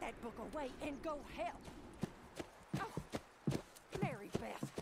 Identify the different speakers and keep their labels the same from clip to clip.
Speaker 1: that book away and go help. Oh, Mary Beth.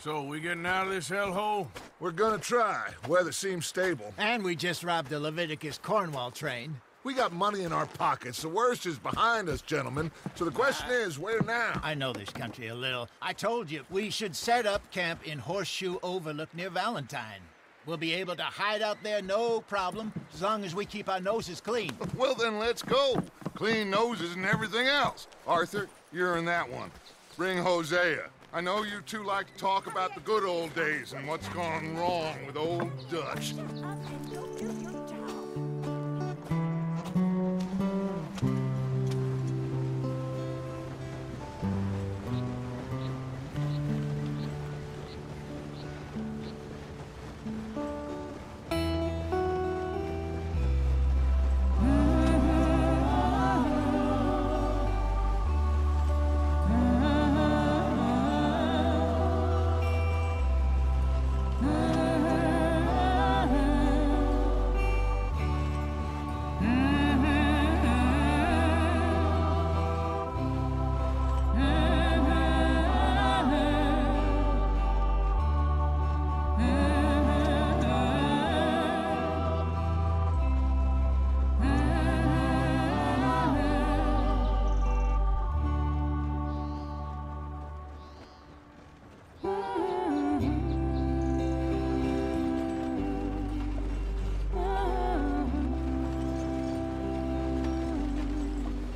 Speaker 2: So, we getting out of this hellhole?
Speaker 3: We're gonna try. Weather seems stable.
Speaker 4: And we just robbed the Leviticus Cornwall train.
Speaker 3: We got money in our pockets. The worst is behind us, gentlemen. So the question is, where now?
Speaker 4: I know this country a little. I told you, we should set up camp in Horseshoe Overlook near Valentine. We'll be able to hide out there, no problem, as long as we keep our noses clean.
Speaker 5: Well, then let's go. Clean noses and everything else. Arthur, you're in that one. Bring Hosea. I know you two like to talk about the good old days and what's gone wrong with old Dutch.
Speaker 1: Shut up and go do your job.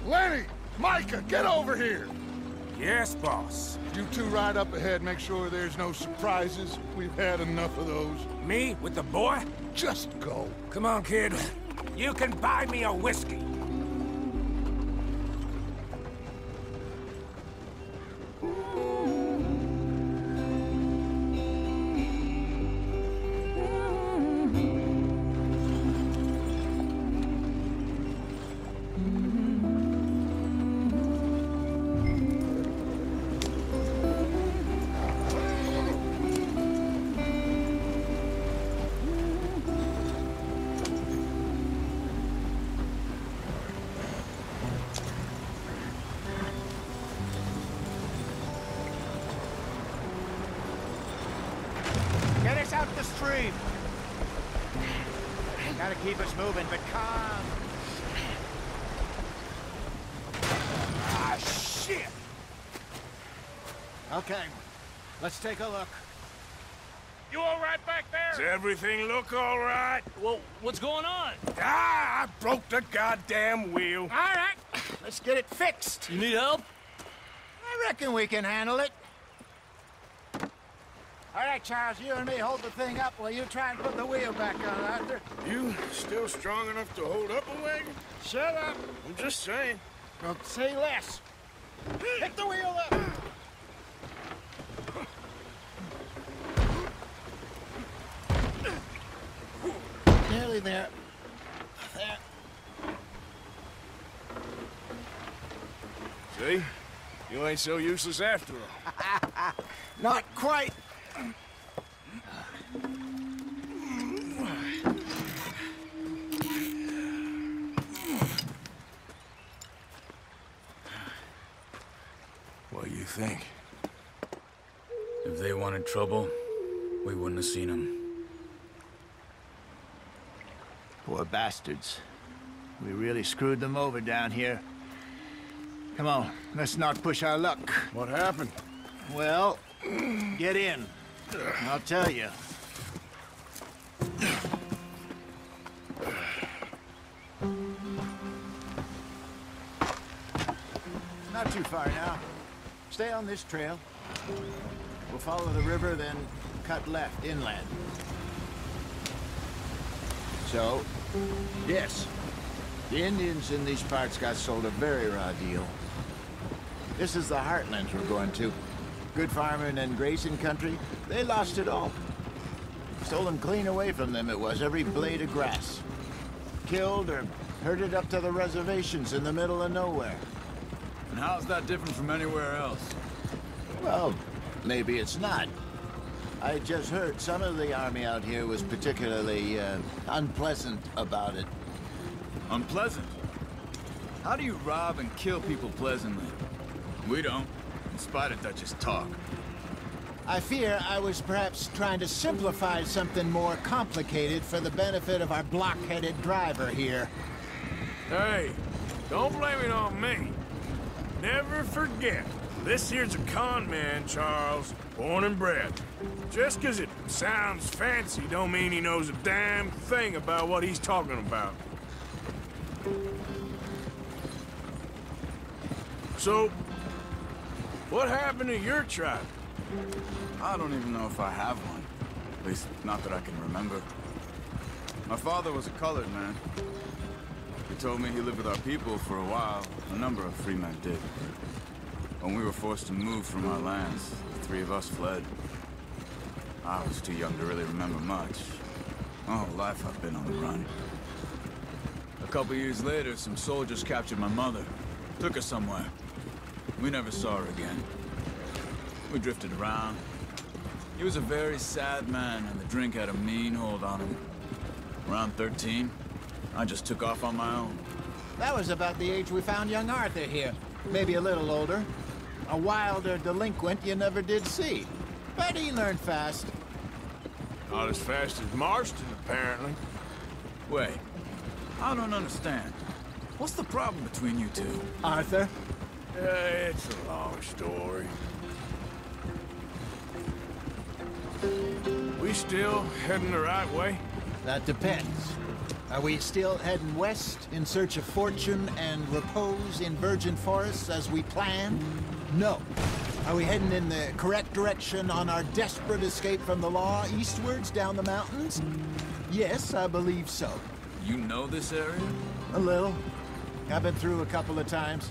Speaker 5: Lenny! Micah, get over here!
Speaker 2: Yes, boss.
Speaker 5: You two ride up ahead, make sure there's no surprises. We've had enough of those.
Speaker 2: Me with the boy?
Speaker 5: Just go.
Speaker 2: Come on, kid. You can buy me a whiskey.
Speaker 4: Get us out the stream. Gotta keep us moving, but calm.
Speaker 2: Ah, shit!
Speaker 4: Okay, let's take a look.
Speaker 2: You all right back there? Does everything look all right?
Speaker 6: Well, what's going on?
Speaker 2: Ah, I broke the goddamn wheel.
Speaker 4: All right, let's get it fixed.
Speaker 6: You need help?
Speaker 4: I reckon we can handle it. All right, Charles, you and me hold the thing up while you try and put the wheel back on, Arthur.
Speaker 2: You still strong enough to hold up a wagon?
Speaker 4: Shut up.
Speaker 2: I'm just saying.
Speaker 4: Well, say less. Pick the wheel up. Nearly there. There.
Speaker 2: See? You ain't so useless after all.
Speaker 4: Not quite.
Speaker 2: What do you think?
Speaker 6: If they wanted trouble, we wouldn't have seen them.
Speaker 4: Poor bastards. We really screwed them over down here. Come on, let's not push our luck.
Speaker 2: What happened?
Speaker 4: Well, get in. I'll tell you. Not too far now. Stay on this trail. We'll follow the river, then cut left inland. So, yes, the Indians in these parts got sold a very raw deal. This is the heartlands we're going to. Good farming and grazing country, they lost it all. Stolen clean away from them it was, every blade of grass. Killed or herded up to the reservations in the middle of nowhere.
Speaker 6: And how's that different from anywhere else?
Speaker 4: Well, maybe it's not. I just heard some of the army out here was particularly unpleasant about it.
Speaker 6: Unpleasant? How do you rob and kill people pleasantly? We don't, in spite of Dutch's talk.
Speaker 4: I fear I was perhaps trying to simplify something more complicated for the benefit of our block-headed driver here.
Speaker 2: Hey, don't blame it on me. Never forget, this here's a con man, Charles, born and bred. Just 'cause it sounds fancy don't mean he knows a damn thing about what he's talking about. So, what happened to your tribe?
Speaker 6: I don't even know if I have one. At least, not that I can remember. My father was a colored man. He told me he lived with our people for a while. A number of free men did. When we were forced to move from our lands, the three of us fled. I was too young to really remember much. My whole life I've been on the run. A couple years later, some soldiers captured my mother. Took her somewhere. We never saw her again. We drifted around. He was a very sad man, and the drink had a mean hold on him. Around 13, I just took off on my own.
Speaker 4: That was about the age we found young Arthur here. Maybe a little older. A wilder delinquent you never did see. But he learned fast.
Speaker 2: Not as fast as Marston, apparently.
Speaker 6: Wait, I don't understand. What's the problem between you two?
Speaker 4: Arthur?
Speaker 2: It's a long story. We still heading the right way?
Speaker 4: That depends. Are we still heading west in search of fortune and repose in virgin forests as we planned? No. Are we heading in the correct direction on our desperate escape from the law eastwards down the mountains? Yes, I believe so.
Speaker 6: You know this area?
Speaker 4: A little. I've been through a couple of times.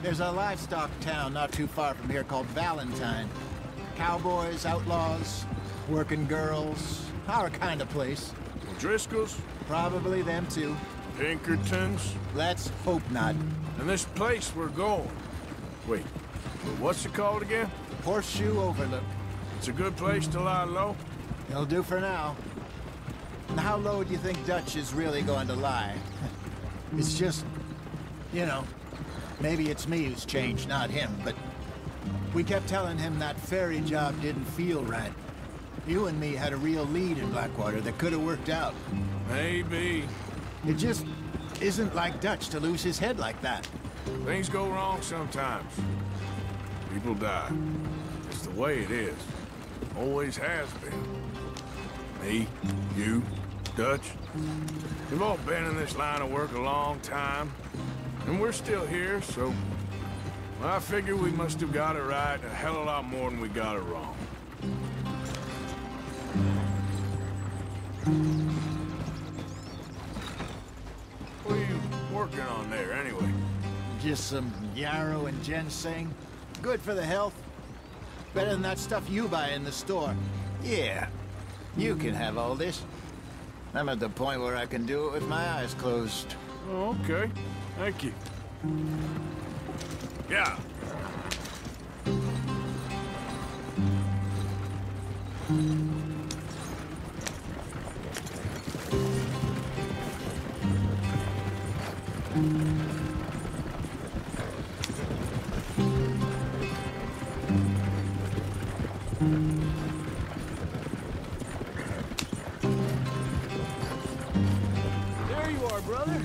Speaker 4: There's a livestock town not too far from here called Valentine. Cowboys, outlaws, working girls, our kind of place.
Speaker 2: Driscoll's?
Speaker 4: Probably them too.
Speaker 2: Pinkertons?
Speaker 4: Let's hope not.
Speaker 2: And this place we're going. Wait, what's it called again?
Speaker 4: Horseshoe Overlook.
Speaker 2: It's a good place to lie low?
Speaker 4: It'll do for now. And how low do you think Dutch is really going to lie? It's just, you know, maybe it's me who's changed, not him, but we kept telling him that ferry job didn't feel right. You and me had a real lead in Blackwater that could have worked out.
Speaker 2: Maybe.
Speaker 4: It just isn't like Dutch to lose his head like that.
Speaker 2: Things go wrong sometimes. People die. It's the way it is. Always has been. Me, you, Dutch. We've all been in this line of work a long time. And we're still here, so... I figure we must have got it right a hell of a lot more than we got it wrong. What are you working on there, anyway?
Speaker 4: Just some yarrow and ginseng. Good for the health. Better than that stuff you buy in the store. Yeah, you can have all this. I'm at the point where I can do it with my eyes closed.
Speaker 2: Oh, okay. Thank you. Yeah.
Speaker 7: There you are, brother.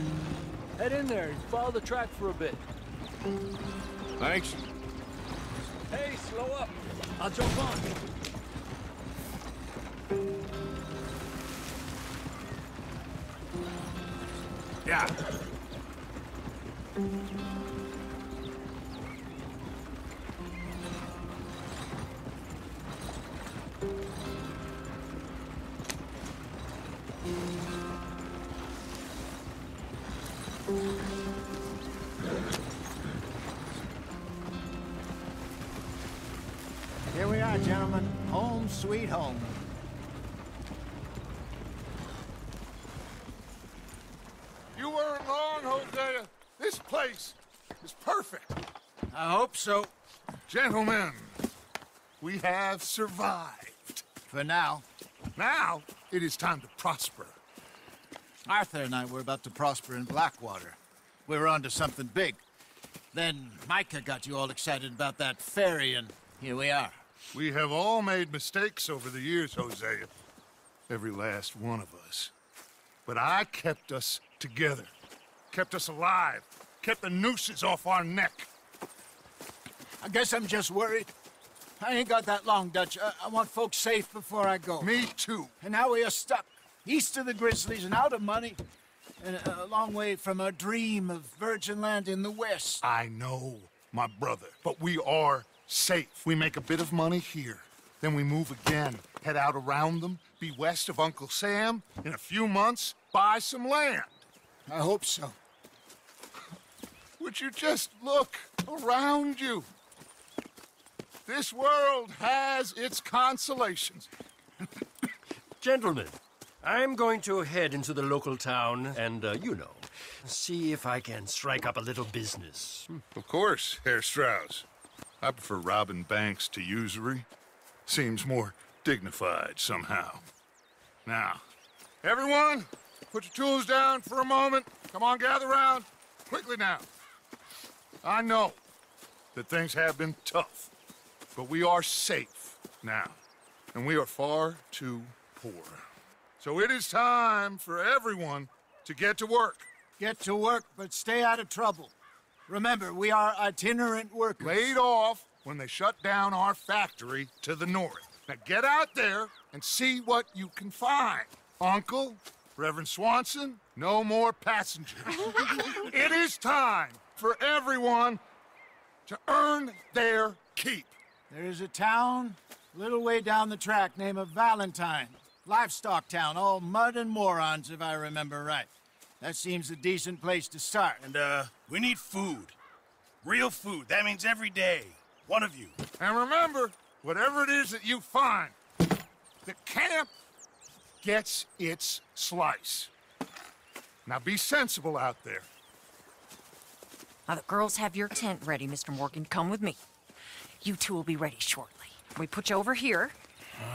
Speaker 7: Head in there and follow the track for a bit.
Speaker 2: Thanks.
Speaker 7: Hey, slow up. I'll jump on.
Speaker 2: Yeah.
Speaker 4: Here we are, gentlemen. Home sweet home.
Speaker 5: You weren't wrong, Hosea. This place is perfect.
Speaker 4: I hope so.
Speaker 5: Gentlemen, we have survived.
Speaker 4: For now.
Speaker 3: Now, it is time to prosper.
Speaker 4: Arthur and I were about to prosper in Blackwater. We were onto something big. Then Micah got you all excited about that ferry, and here we are.
Speaker 5: We have all made mistakes over the years, Hosea. Every last one of us. But I kept us together. Kept us alive. Kept the nooses off our neck.
Speaker 4: I guess I'm just worried. I ain't got that long, Dutch. I want folks safe before I go.
Speaker 5: Me too.
Speaker 4: And now we are stuck, east of the Grizzlies and out of money, and a long way from our dream of virgin land in the west.
Speaker 5: I know, my brother, but we are safe. We make a bit of money here, then we move again, head out around them, be west of Uncle Sam, in a few months, buy some land.
Speaker 4: I hope so.
Speaker 5: Would you just look around you? This world has its consolations.
Speaker 8: Gentlemen, I'm going to head into the local town and, you know, see if I can strike up a little business.
Speaker 5: Of course, Herr Strauss. I prefer robbing banks to usury. Seems more dignified somehow. Now, everyone, put your tools down for a moment. Come on, gather round. Quickly now. I know that things have been tough, but we are safe now, and we are far too poor. So it is time for everyone to get to work.
Speaker 4: Get to work, but stay out of trouble. Remember, we are itinerant workers.
Speaker 5: Laid off when they shut down our factory to the north. Now get out there and see what you can find. Uncle, Reverend Swanson, no more passengers. It is time for everyone to earn their keep.
Speaker 4: There is a town a little way down the track named Valentine. Livestock town, all mud and morons, if I remember right. That seems a decent place to start.
Speaker 9: And, we need food. Real food. That means every day. One of you.
Speaker 5: And remember, whatever it is that you find, the camp gets its slice. Now be sensible out there.
Speaker 1: Now the girls have your tent ready, Mr. Morgan. Come with me. You two will be ready shortly. We put you over here.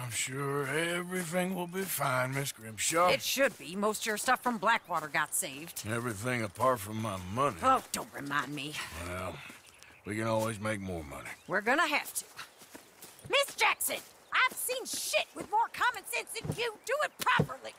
Speaker 2: I'm sure everything will be fine, Miss Grimshaw.
Speaker 1: It should be. Most of your stuff from Blackwater got saved.
Speaker 2: Everything apart from my money.
Speaker 1: Oh, don't remind me.
Speaker 2: Well, we can always make more money.
Speaker 1: We're gonna have to. Miss Jackson, I've seen shit with more common sense than you. Do it properly.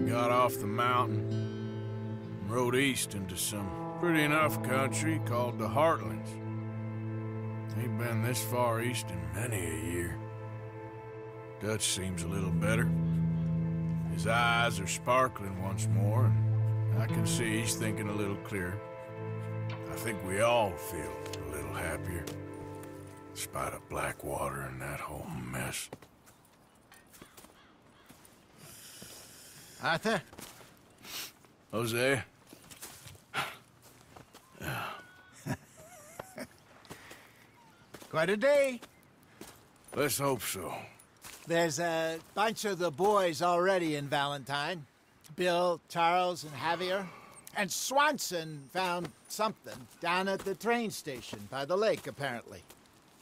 Speaker 2: Got off the mountain and rode east into some pretty enough country called the Heartlands. Ain't been this far east in many a year. Dutch seems a little better. His eyes are sparkling once more, and I can see he's thinking a little clearer. I think we all feel a little happier, in spite of Blackwater and that whole mess.
Speaker 4: Arthur?
Speaker 2: Jose?
Speaker 4: Quite a day.
Speaker 2: Let's hope so.
Speaker 4: There's a bunch of the boys already in Valentine. Bill, Charles, and Javier. And Swanson found something down at the train station by the lake, apparently.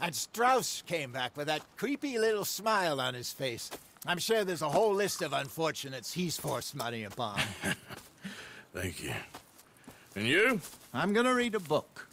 Speaker 4: And Strauss came back with that creepy little smile on his face. I'm sure there's a whole list of unfortunates he's forced money upon.
Speaker 2: Thank you. And you?
Speaker 4: I'm gonna read a book.